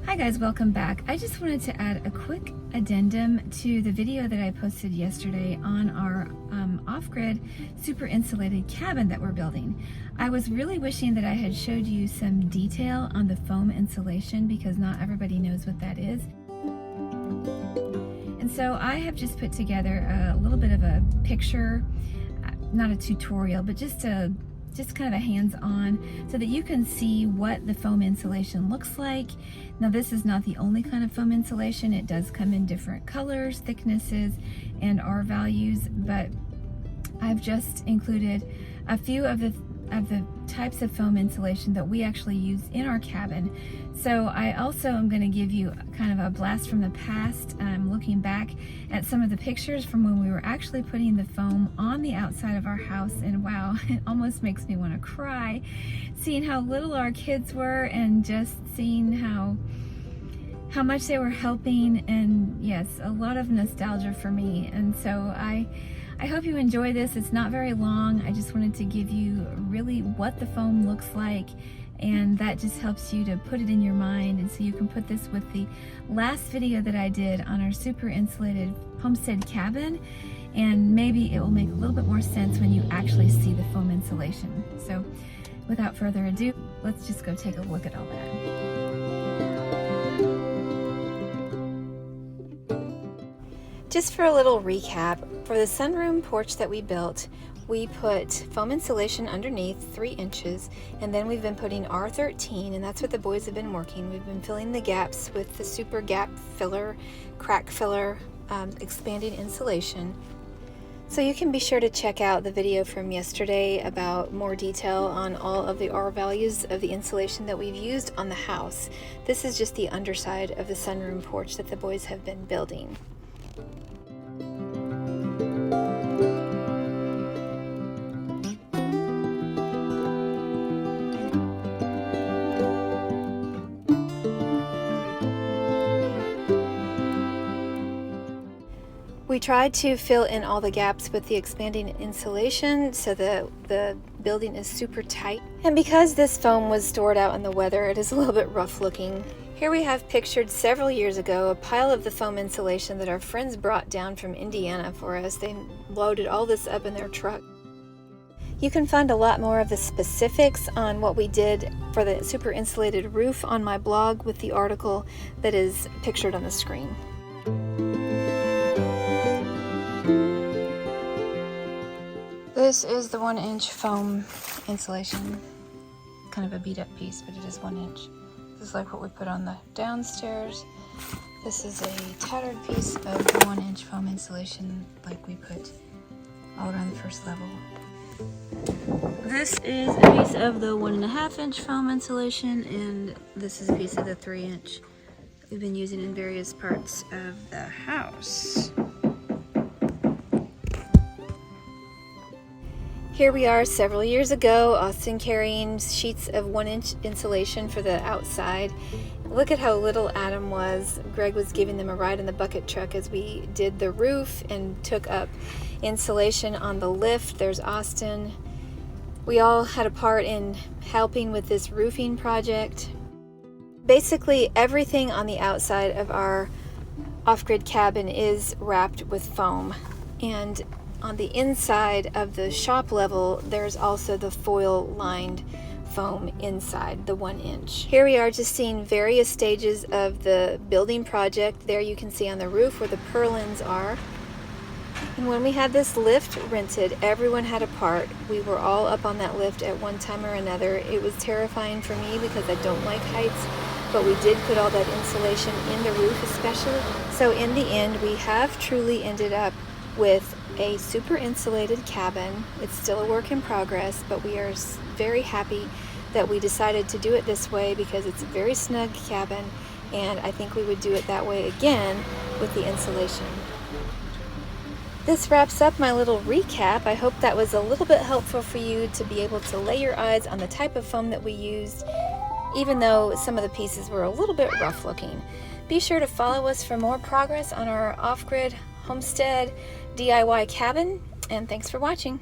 Hi guys, welcome back. I just wanted to add a quick addendum to the video that I posted yesterday on our off-grid super insulated cabin that we're building. I was really wishing that I had showed you some detail on the foam insulation because not everybody knows what that is. And so I have just put together a little bit of a picture, not a tutorial, but just kind of a hands-on so that you can see what the foam insulation looks like. Now this is not the only kind of foam insulation. It does come in different colors, thicknesses, and R values, but I've just included a few of the types of foam insulation that we actually use in our cabin. So I also am going to give you kind of a blast from the past. I'm looking back at some of the pictures from when we were actually putting the foam on the outside of our house, and wow, it almost makes me want to cry seeing how little our kids were and just seeing how much they were helping. And yes, a lot of nostalgia for me. And so I hope you enjoy this. It's not very long. I just wanted to give you really what the foam looks like, and that just helps you to put it in your mind, and so you can put this with the last video that I did on our super insulated homestead cabin, and maybe it will make a little bit more sense when you actually see the foam insulation. So without further ado, let's just go take a look at all that. Just for a little recap, for the sunroom porch that we built, we put foam insulation underneath 3 inches, and then we've been putting R13, and that's what the boys have been working. We've been filling the gaps with the super gap filler, crack filler, expanding insulation. So you can be sure to check out the video from yesterday about more detail on all of the R values of the insulation that we've used on the house. This is just the underside of the sunroom porch that the boys have been building. We tried to fill in all the gaps with the expanding insulation so the building is super tight. And because this foam was stored out in the weather, it is a little bit rough looking. Here we have pictured several years ago a pile of the foam insulation that our friends brought down from Indiana for us. They loaded all this up in their truck. You can find a lot more of the specifics on what we did for the super insulated roof on my blog with the article that is pictured on the screen. This is the 1-inch foam insulation, kind of a beat up piece, but it is 1 inch. This is like what we put on the downstairs. This is a tattered piece of the 1-inch foam insulation like we put all around the first level. This is a piece of the 1.5-inch foam insulation, and this is a piece of the 3-inch that we've been using in various parts of the house. Here we are several years ago, Austin carrying sheets of 1-inch insulation for the outside. Look at how little Adam was. Greg was giving them a ride in the bucket truck as we did the roof and took up insulation on the lift. There's Austin. We all had a part in helping with this roofing project. Basically, everything on the outside of our off-grid cabin is wrapped with foam, and on the inside of the shop level, there's also the foil-lined foam inside the 1-inch. Here we are just seeing various stages of the building project. There you can see on the roof where the purlins are. And when we had this lift rented, everyone had a part. We were all up on that lift at one time or another. It was terrifying for me because I don't like heights, but we did put all that insulation in the roof especially. So in the end, we have truly ended up with a super insulated cabin. It's still a work in progress, but we are very happy that we decided to do it this way because it's a very snug cabin, and I think we would do it that way again with the insulation. This wraps up my little recap. I hope that was a little bit helpful for you to be able to lay your eyes on the type of foam that we used, even though some of the pieces were a little bit rough looking. Be sure to follow us for more progress on our off-grid homestead DIY cabin, and thanks for watching.